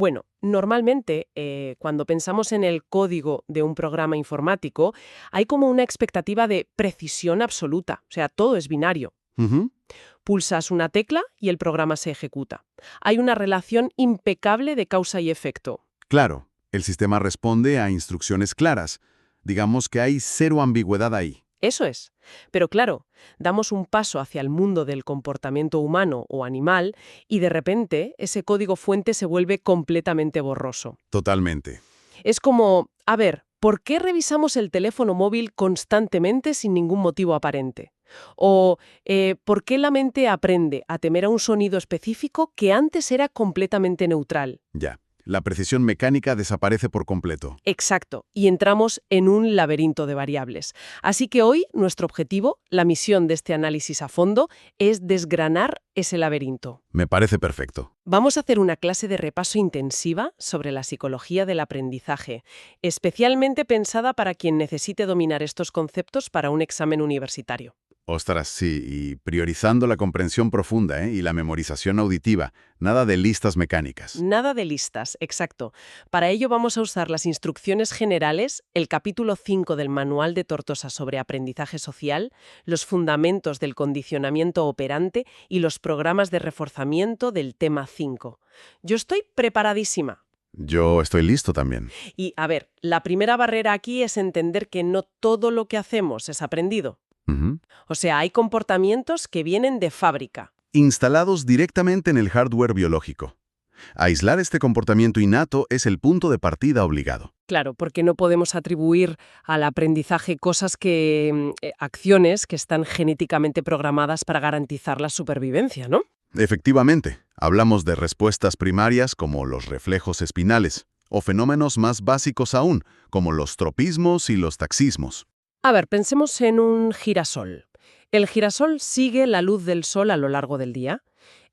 Bueno, normalmente, cuando pensamos en el código de un programa informático, hay como una expectativa de precisión absoluta, o sea, todo es binario. Ujú. Pulsas una tecla y el programa se ejecuta. Hay una relación impecable de causa y efecto. Claro, el sistema responde a instrucciones claras. Digamos que hay cero ambigüedad ahí. Eso es. Pero claro, damos un paso hacia el mundo del comportamiento humano o animal y de repente ese código fuente se vuelve completamente borroso. Totalmente. Es como, a ver, ¿por qué revisamos el teléfono móvil constantemente sin ningún motivo aparente? O, ¿por qué la mente aprende a temer a un sonido específico que antes era completamente neutral? Ya. La precisión mecánica desaparece por completo. Exacto, y entramos en un laberinto de variables. Así que hoy nuestro objetivo, la misión de este análisis a fondo, es desgranar ese laberinto. Me parece perfecto. Vamos a hacer una clase de repaso intensiva sobre la psicología del aprendizaje, especialmente pensada para quien necesite dominar estos conceptos para un examen universitario. Ostras, sí, y priorizando la comprensión profunda, y la memorización auditiva, nada de listas mecánicas. Nada de listas, exacto. Para ello vamos a usar las instrucciones generales, el capítulo 5 del Manual de Tortosa sobre aprendizaje social, los fundamentos del condicionamiento operante y los programas de reforzamiento del tema 5. Yo estoy preparadísima. Yo estoy listo también. Y, a ver, la primera barrera aquí es entender que no todo lo que hacemos es aprendido. Ujú. O sea, hay comportamientos que vienen de fábrica. Instalados directamente en el hardware biológico. Aislar este comportamiento innato es el punto de partida obligado. Claro, porque no podemos atribuir al aprendizaje acciones que están genéticamente programadas para garantizar la supervivencia, ¿no? Efectivamente, hablamos de respuestas primarias como los reflejos espinales, o fenómenos más básicos aún, como los tropismos y los taxismos. A ver, pensemos en un girasol. El girasol sigue la luz del sol a lo largo del día.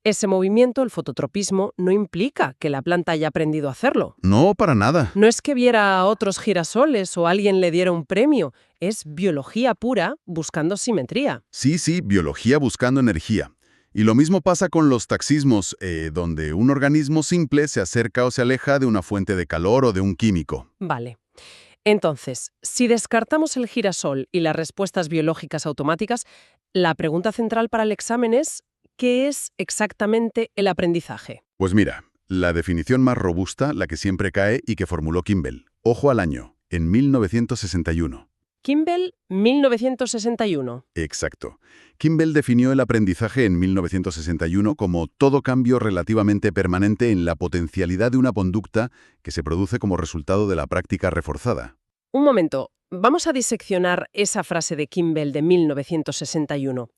Ese movimiento, el fototropismo, no implica que la planta haya aprendido a hacerlo. No, para nada. No es que viera a otros girasoles o alguien le diera un premio, es biología pura buscando simetría. Sí, biología buscando energía. Y lo mismo pasa con los taxismos, donde un organismo simple se acerca o se aleja de una fuente de calor o de un químico. Vale. Entonces, si descartamos el girasol y las respuestas biológicas automáticas, la pregunta central para el examen es, ¿qué es exactamente el aprendizaje? Pues mira, la definición más robusta, la que siempre cae y que formuló Kimball. Ojo al año, en 1961. Kimball, 1961. Exacto. Kimball definió el aprendizaje en 1961 como todo cambio relativamente permanente en la potencialidad de una conducta que se produce como resultado de la práctica reforzada. Un momento, vamos a diseccionar esa frase de Kimball de 1961,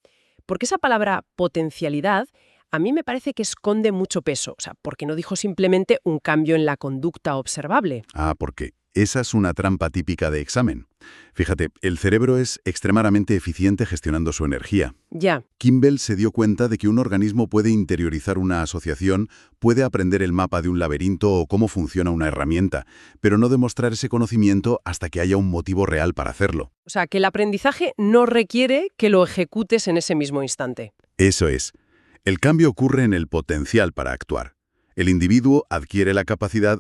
porque esa palabra potencialidad a mí me parece que esconde mucho peso, o sea, porque no dijo simplemente un cambio en la conducta observable. Porque esa es una trampa típica de examen. Fíjate, el cerebro es extremadamente eficiente gestionando su energía. Ya, Kimball se dio cuenta de que un organismo puede interiorizar una asociación, puede aprender el mapa de un laberinto o cómo funciona una herramienta, pero no demostrar ese conocimiento hasta que haya un motivo real para hacerlo. o sea, que el aprendizaje no requiere que lo ejecutes en ese mismo instante. Eso es. El cambio ocurre en el potencial para actuar. El individuo adquiere la capacidad,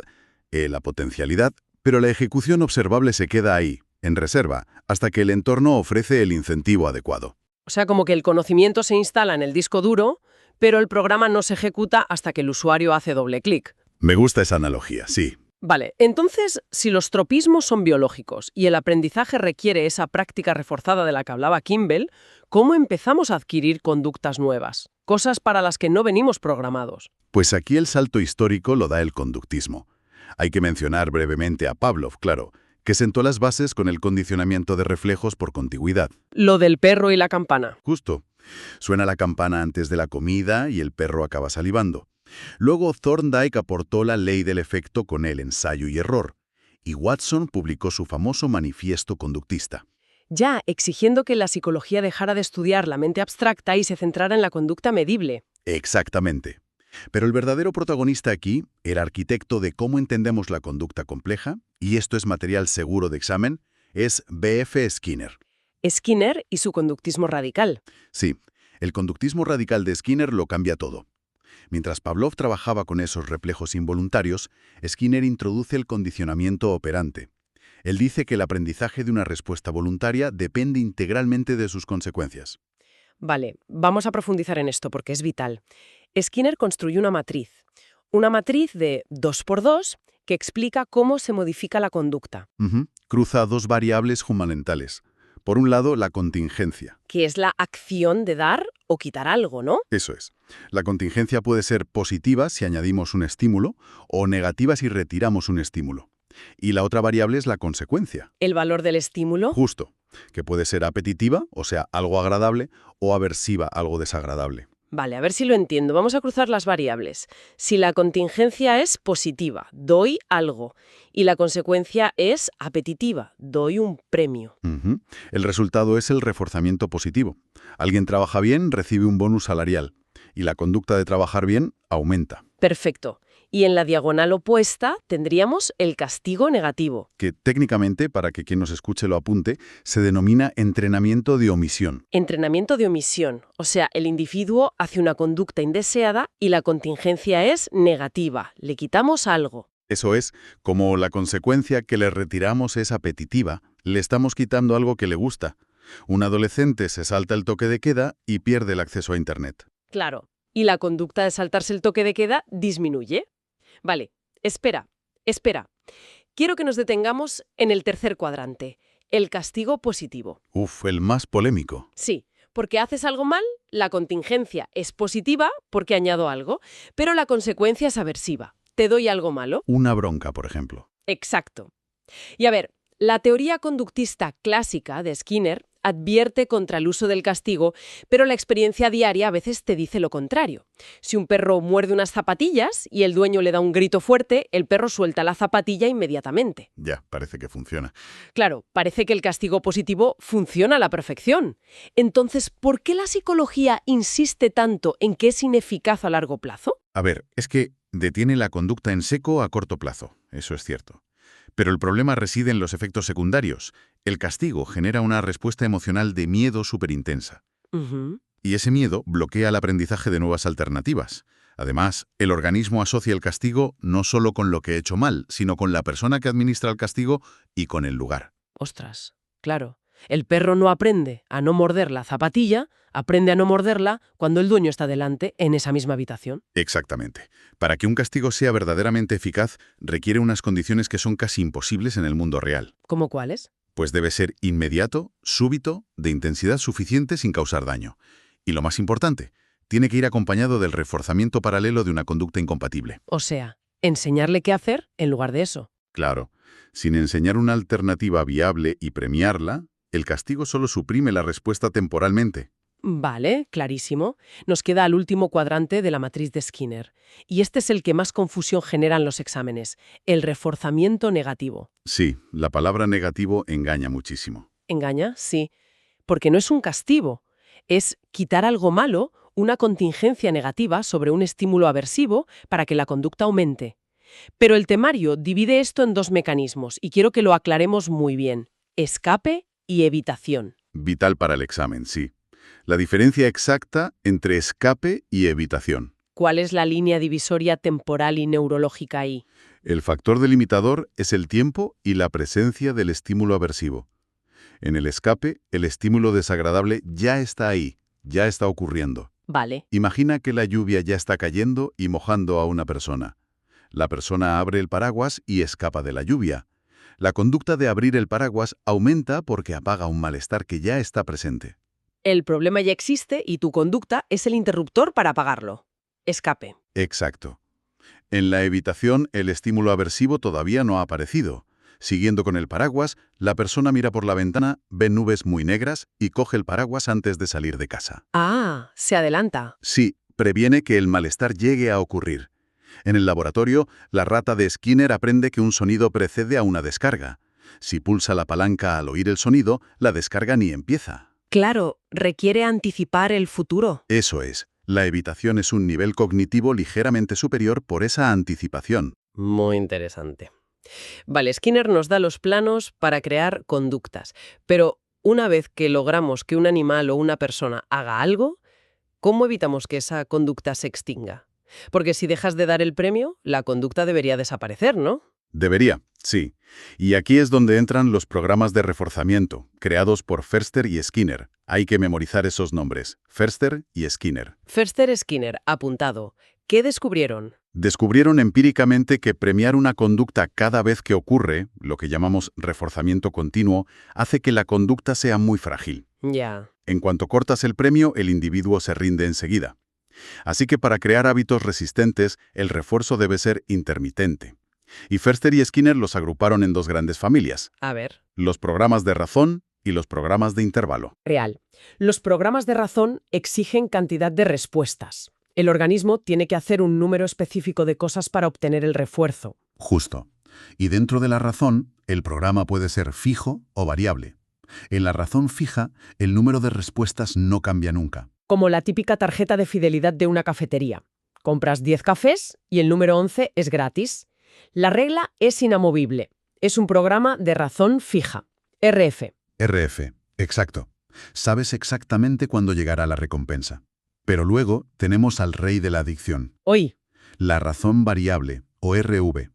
la potencialidad, pero la ejecución observable se queda ahí, en reserva, hasta que el entorno ofrece el incentivo adecuado. O sea, como que el conocimiento se instala en el disco duro, pero el programa no se ejecuta hasta que el usuario hace doble clic. Me gusta esa analogía, sí. Vale, entonces, si los tropismos son biológicos y el aprendizaje requiere esa práctica reforzada de la que hablaba Kimball, ¿cómo empezamos a adquirir conductas nuevas? Cosas para las que no venimos programados. Pues aquí el salto histórico lo da el conductismo. Hay que mencionar brevemente a Pavlov, claro, que sentó las bases con el condicionamiento de reflejos por contigüidad. Lo del perro y la campana. Justo. Suena la campana antes de la comida y el perro acaba salivando. Luego Thorndike aportó la ley del efecto con el ensayo y error. Y Watson publicó su famoso manifiesto conductista. Ya exigiendo que la psicología dejara de estudiar la mente abstracta y se centrara en la conducta medible. Exactamente. Pero el verdadero protagonista aquí, el arquitecto de cómo entendemos la conducta compleja, y esto es material seguro de examen, es B.F. Skinner. Skinner y su conductismo radical. Sí, el conductismo radical de Skinner lo cambia todo. Mientras Pavlov trabajaba con esos reflejos involuntarios, Skinner introduce el condicionamiento operante. Él dice que el aprendizaje de una respuesta voluntaria depende integralmente de sus consecuencias. Vale, vamos a profundizar en esto porque es vital. Skinner construyó una matriz de 2 por 2 que explica cómo se modifica la conducta, Cruza dos variables fundamentales. Por un lado, la contingencia. que es la acción de dar o quitar algo, ¿no? Eso es. La contingencia puede ser positiva si añadimos un estímulo o negativa si retiramos un estímulo. Y la otra variable es la consecuencia. El valor del estímulo. Justo, que puede ser apetitiva, o sea, algo agradable, o aversiva, algo desagradable. Vale, a ver si lo entiendo. Vamos a cruzar las variables. Si la contingencia es positiva, doy algo. Y la consecuencia es apetitiva, doy un premio. El resultado es el reforzamiento positivo. Alguien trabaja bien, recibe un bonus salarial. Y la conducta de trabajar bien aumenta. Perfecto. Y en la diagonal opuesta tendríamos el castigo negativo. Que técnicamente, para que quien nos escuche lo apunte, se denomina entrenamiento de omisión. Entrenamiento de omisión. O sea, el individuo hace una conducta indeseada y la contingencia es negativa. Le quitamos algo. Eso es, como la consecuencia que le retiramos es apetitiva, le estamos quitando algo que le gusta. Un adolescente se salta el toque de queda y pierde el acceso a Internet. Claro. Y la conducta de saltarse el toque de queda disminuye. Vale, espera. Quiero que nos detengamos en el tercer cuadrante, el castigo positivo. El más polémico. Sí, porque haces algo mal, la contingencia es positiva porque añado algo, pero la consecuencia es aversiva. Te doy algo malo. Una bronca, por ejemplo. Exacto. Y a ver, la teoría conductista clásica de Skinner advierte contra el uso del castigo, pero la experiencia diaria a veces te dice lo contrario. Si un perro muerde unas zapatillas y el dueño le da un grito fuerte, el perro suelta la zapatilla inmediatamente. Ya, parece que funciona. Claro, parece que el castigo positivo funciona a la perfección. Entonces, ¿por qué la psicología insiste tanto en que es ineficaz a largo plazo? A ver, es que detiene la conducta en seco a corto plazo, eso es cierto. Pero el problema reside en los efectos secundarios. El castigo genera una respuesta emocional de miedo superintensa. Y ese miedo bloquea el aprendizaje de nuevas alternativas. Además, el organismo asocia el castigo no solo con lo que he hecho mal, sino con la persona que administra el castigo y con el lugar. Ostras, claro. El perro no aprende a no morder la zapatilla, aprende a no morderla cuando el dueño está delante en esa misma habitación. Exactamente. Para que un castigo sea verdaderamente eficaz, requiere unas condiciones que son casi imposibles en el mundo real. ¿Cómo cuáles? Pues debe ser inmediato, súbito, de intensidad suficiente sin causar daño. Y lo más importante, tiene que ir acompañado del reforzamiento paralelo de una conducta incompatible. O sea, enseñarle qué hacer en lugar de eso. Claro, sin enseñar una alternativa viable y premiarla, el castigo solo suprime la respuesta temporalmente. Vale, clarísimo. Nos queda el último cuadrante de la matriz de Skinner. Y este es el que más confusión genera en los exámenes, el reforzamiento negativo. Sí, la palabra negativo engaña muchísimo. ¿Engaña? Sí. Porque no es un castigo. Es quitar algo malo, una contingencia negativa sobre un estímulo aversivo para que la conducta aumente. Pero el temario divide esto en dos mecanismos y quiero que lo aclaremos muy bien. Escape y evitación. Vital para el examen, sí. La diferencia exacta entre escape y evitación. ¿Cuál es la línea divisoria temporal y neurológica ahí? El factor delimitador es el tiempo y la presencia del estímulo aversivo. En el escape, el estímulo desagradable ya está ahí, ya está ocurriendo. Vale. Imagina que la lluvia ya está cayendo y mojando a una persona. La persona abre el paraguas y escapa de la lluvia. La conducta de abrir el paraguas aumenta porque apaga un malestar que ya está presente. El problema ya existe y tu conducta es el interruptor para apagarlo. Escape. Exacto. En la evitación, el estímulo aversivo todavía no ha aparecido. Siguiendo con el paraguas, la persona mira por la ventana, ve nubes muy negras y coge el paraguas antes de salir de casa. Ah, se adelanta. Sí, previene que el malestar llegue a ocurrir. En el laboratorio, la rata de Skinner aprende que un sonido precede a una descarga. Si pulsa la palanca al oír el sonido, la descarga ni empieza. Claro, requiere anticipar el futuro. Eso es. La evitación es un nivel cognitivo ligeramente superior por esa anticipación. Muy interesante. Vale, Skinner nos da los planos para crear conductas, pero una vez que logramos que un animal o una persona haga algo, ¿cómo evitamos que esa conducta se extinga? Porque si dejas de dar el premio, la conducta debería desaparecer, ¿no? Debería, sí. Y aquí es donde entran los programas de reforzamiento, creados por Ferster y Skinner. Hay que memorizar esos nombres, Ferster y Skinner. Ferster Skinner, apuntado. ¿Qué descubrieron? Descubrieron empíricamente que premiar una conducta cada vez que ocurre, lo que llamamos reforzamiento continuo, hace que la conducta sea muy frágil. Ya. En cuanto cortas el premio, el individuo se rinde enseguida. Así que para crear hábitos resistentes, el refuerzo debe ser intermitente. Y Ferster y Skinner los agruparon en dos grandes familias, A ver. los programas de razón y los programas de intervalo. Real. Los programas de razón exigen cantidad de respuestas. El organismo tiene que hacer un número específico de cosas para obtener el refuerzo. Justo. Y dentro de la razón, el programa puede ser fijo o variable. En la razón fija, el número de respuestas no cambia nunca. Como la típica tarjeta de fidelidad de una cafetería. Compras 10 cafés y el número 11 es gratis. La regla es inamovible. Es un programa de razón fija. RF. RF, exacto. Sabes exactamente cuándo llegará la recompensa. Pero luego tenemos al rey de la adicción, Hoy. la razón variable, o RV.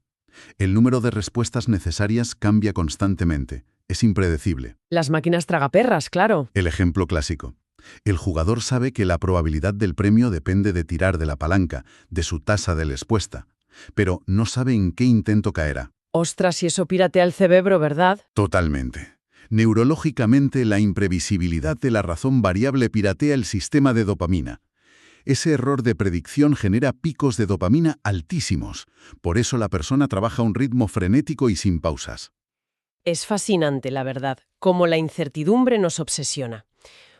El número de respuestas necesarias cambia constantemente. Es impredecible. Las máquinas tragaperras, claro. El ejemplo clásico. El jugador sabe que la probabilidad del premio depende de tirar de la palanca, de su tasa de respuesta, pero no sabe en qué intento caerá. Ostras, si eso piratea el cerebro, ¿verdad? Totalmente. Neurológicamente, la imprevisibilidad de la razón variable piratea el sistema de dopamina. Ese error de predicción genera picos de dopamina altísimos. Por eso la persona trabaja a un ritmo frenético y sin pausas. Es fascinante, la verdad, cómo la incertidumbre nos obsesiona.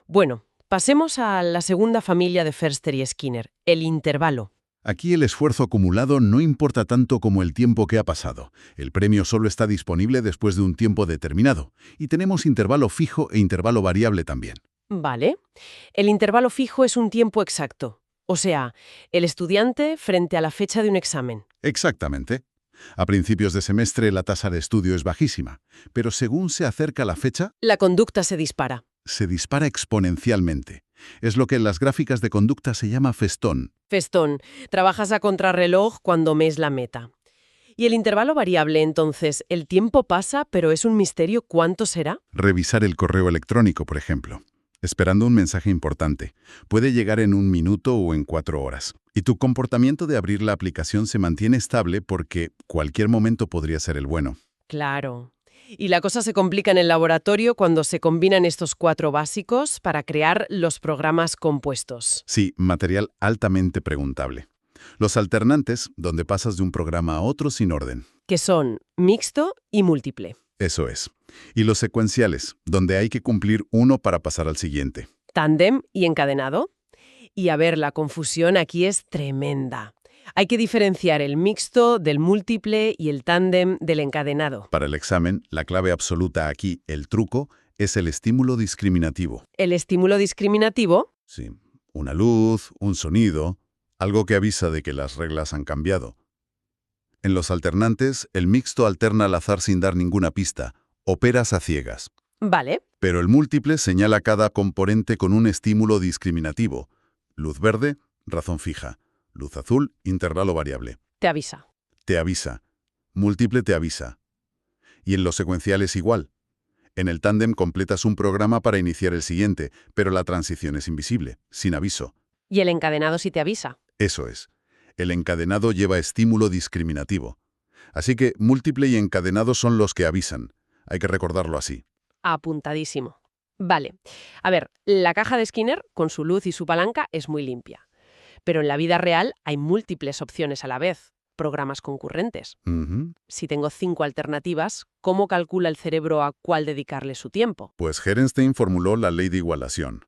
Bueno, pasemos a la segunda familia de Ferster y Skinner, el intervalo. Aquí el esfuerzo acumulado no importa tanto como el tiempo que ha pasado. El premio solo está disponible después de un tiempo determinado. Y tenemos intervalo fijo e intervalo variable también. Vale. El intervalo fijo es un tiempo exacto. O sea, el estudiante frente a la fecha de un examen. Exactamente. A principios de semestre la tasa de estudio es bajísima, pero según se acerca la fecha, La conducta se dispara. se dispara exponencialmente. Es lo que en las gráficas de conducta se llama festón. Festón, trabajas a contrarreloj cuando mes la meta. Y el intervalo variable, entonces, el tiempo pasa, pero es un misterio cuánto será. Revisar el correo electrónico, por ejemplo. Esperando un mensaje importante. Puede llegar en 1 minuto o en 4 horas. Y tu comportamiento de abrir la aplicación se mantiene estable porque cualquier momento podría ser el bueno. Claro. Y la cosa se complica en el laboratorio cuando se combinan estos 4 básicos para crear los programas compuestos. Sí, material altamente preguntable. Los alternantes, donde pasas de un programa a otro sin orden. Que son mixto y múltiple. Eso es. Y los secuenciales, donde hay que cumplir uno para pasar al siguiente. Tándem y encadenado. Y a ver, la confusión aquí es tremenda. Hay que diferenciar el mixto del múltiple y el tándem del encadenado. Para el examen, la clave absoluta aquí, el truco, es el estímulo discriminativo. El estímulo discriminativo. Sí, una luz, un sonido, algo que avisa de que las reglas han cambiado. En los alternantes, el mixto alterna al azar sin dar ninguna pista, operas a ciegas. Vale. Pero el múltiple señala cada componente con un estímulo discriminativo. Luz verde, razón fija. Luz azul, intervalo variable. Te avisa. Te avisa. Múltiple te avisa. Y en los secuenciales igual. En el tándem completas un programa para iniciar el siguiente, pero la transición es invisible, sin aviso. Y el encadenado sí te avisa. Eso es. El encadenado lleva estímulo discriminativo. Así que múltiple y encadenado son los que avisan. Hay que recordarlo así. Apuntadísimo. Vale. A ver, la caja de Skinner, con su luz y su palanca, es muy limpia. Pero en la vida real hay múltiples opciones a la vez, programas concurrentes. Ujú. Si tengo 5 alternativas, ¿cómo calcula el cerebro a cuál dedicarle su tiempo? Pues Herenstein formuló la ley de igualación.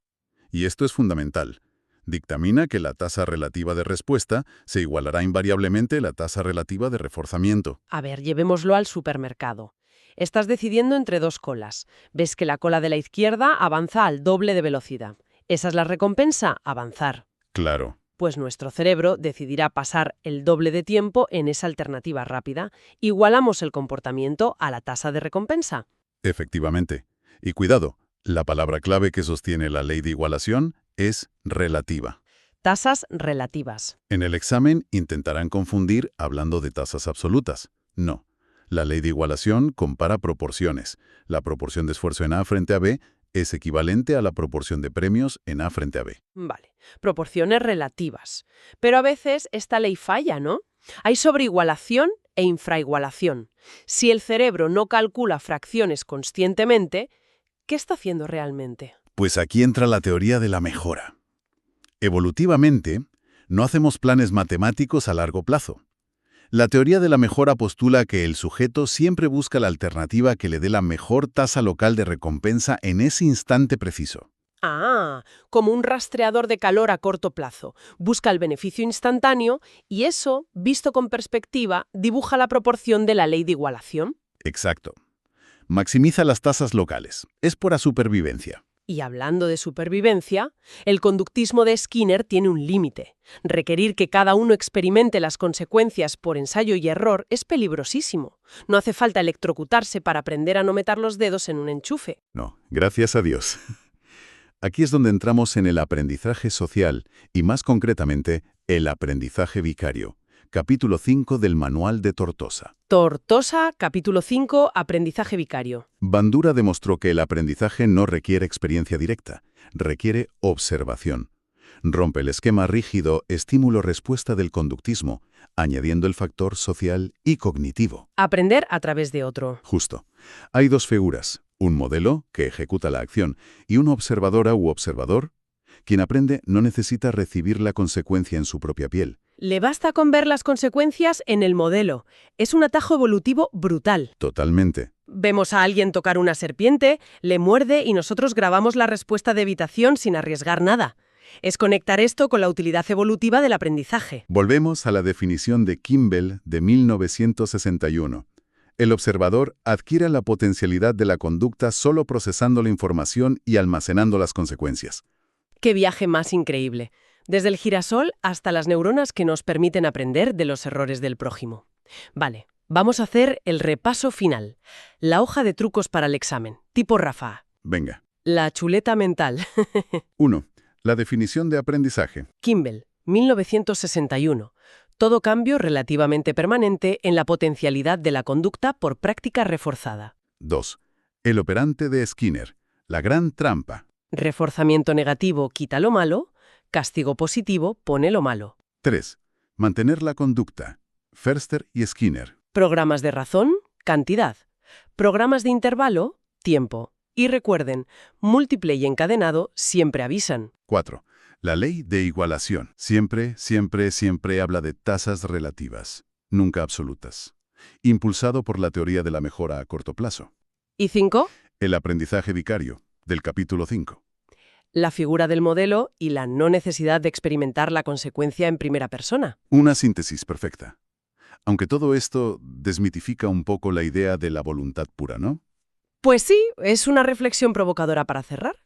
Y esto es fundamental. Dictamina que la tasa relativa de respuesta se igualará invariablemente a la tasa relativa de reforzamiento. A ver, llevémoslo al supermercado. Estás decidiendo entre 2 colas. Ves que la cola de la izquierda avanza al doble de velocidad. ¿Esa es la recompensa? Avanzar. Claro. Pues nuestro cerebro decidirá pasar el doble de tiempo en esa alternativa rápida. Igualamos el comportamiento a la tasa de recompensa. Efectivamente. Y cuidado, la palabra clave que sostiene la ley de igualación es relativa. tasas relativas. En el examen intentarán confundir hablando de tasas absolutas. No. La ley de igualación compara proporciones. La proporción de esfuerzo en A frente a B es equivalente a la proporción de premios en A frente a B. Vale, proporciones relativas. Pero a veces esta ley falla, ¿no? Hay sobreigualación e infraigualación. Si el cerebro no calcula fracciones conscientemente, ¿qué está haciendo realmente? Pues aquí entra la teoría de la mejora. Evolutivamente, no hacemos planes matemáticos a largo plazo. La teoría de la mejora postula que el sujeto siempre busca la alternativa que le dé la mejor tasa local de recompensa en ese instante preciso. Ah, como un rastreador de calor a corto plazo. Busca el beneficio instantáneo y eso, visto con perspectiva, dibuja la proporción de la ley de igualación. Exacto. Maximiza las tasas locales. Es pura supervivencia. Y hablando de supervivencia, el conductismo de Skinner tiene un límite. Requerir que cada uno experimente las consecuencias por ensayo y error es peligrosísimo. No hace falta electrocutarse para aprender a no meter los dedos en un enchufe. No, gracias a Dios. Aquí es donde entramos en el aprendizaje social y, más concretamente, el aprendizaje vicario. Capítulo 5 del Manual de Tortosa. Tortosa, capítulo 5, aprendizaje vicario. Bandura demostró que el aprendizaje no requiere experiencia directa, requiere observación. Rompe el esquema rígido estímulo-respuesta del conductismo, añadiendo el factor social y cognitivo. Aprender a través de otro. Justo. Hay dos figuras, un modelo, que ejecuta la acción, y una observadora u observador. Quien aprende no necesita recibir la consecuencia en su propia piel. Le basta con ver las consecuencias en el modelo. Es un atajo evolutivo brutal. Totalmente. Vemos a alguien tocar una serpiente, le muerde y nosotros grabamos la respuesta de evitación sin arriesgar nada. Es conectar esto con la utilidad evolutiva del aprendizaje. Volvemos a la definición de Kimball de 1961. El observador adquiere la potencialidad de la conducta solo procesando la información y almacenando las consecuencias. ¡Qué viaje más increíble! Desde el girasol hasta las neuronas que nos permiten aprender de los errores del prójimo. Vale, vamos a hacer el repaso final. La hoja de trucos para el examen, tipo Rafa. Venga. La chuleta mental. 1. La definición de aprendizaje. Kimball, 1961. Todo cambio relativamente permanente en la potencialidad de la conducta por práctica reforzada. 2. El operante de Skinner. La gran trampa. Reforzamiento negativo quita lo malo, castigo positivo pone lo malo. 3. Mantener la conducta. Förster y Skinner. Programas de razón, cantidad. Programas de intervalo, tiempo. Y recuerden, múltiple y encadenado siempre avisan. 4. La ley de igualación. Siempre, siempre, siempre habla de tasas relativas, nunca absolutas. Impulsado por la teoría de la mejora a corto plazo. ¿Y 5? El aprendizaje vicario, del capítulo 5. La figura del modelo y la no necesidad de experimentar la consecuencia en primera persona. Una síntesis perfecta. Aunque todo esto desmitifica un poco la idea de la voluntad pura, ¿no? Pues sí, es una reflexión provocadora para cerrar.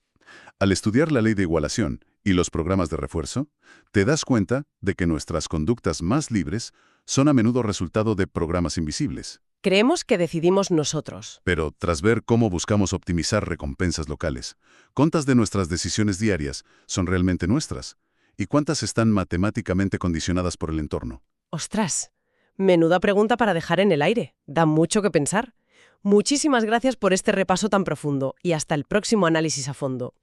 Al estudiar la ley de igualación y los programas de refuerzo, te das cuenta de que nuestras conductas más libres son a menudo resultado de programas invisibles. Creemos que decidimos nosotros. Pero tras ver cómo buscamos optimizar recompensas locales, ¿cuántas de nuestras decisiones diarias son realmente nuestras? ¿Y cuántas están matemáticamente condicionadas por el entorno? ¡Ostras! Menuda pregunta para dejar en el aire. Da mucho que pensar. Muchísimas gracias por este repaso tan profundo y hasta el próximo análisis a fondo.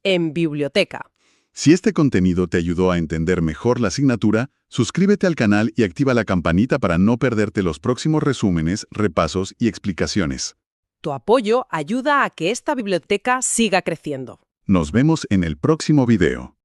En biblioteca. Si este contenido te ayudó a entender mejor la asignatura, suscríbete al canal y activa la campanita para no perderte los próximos resúmenes, repasos y explicaciones. Tu apoyo ayuda a que esta biblioteca siga creciendo. Nos vemos en el próximo video.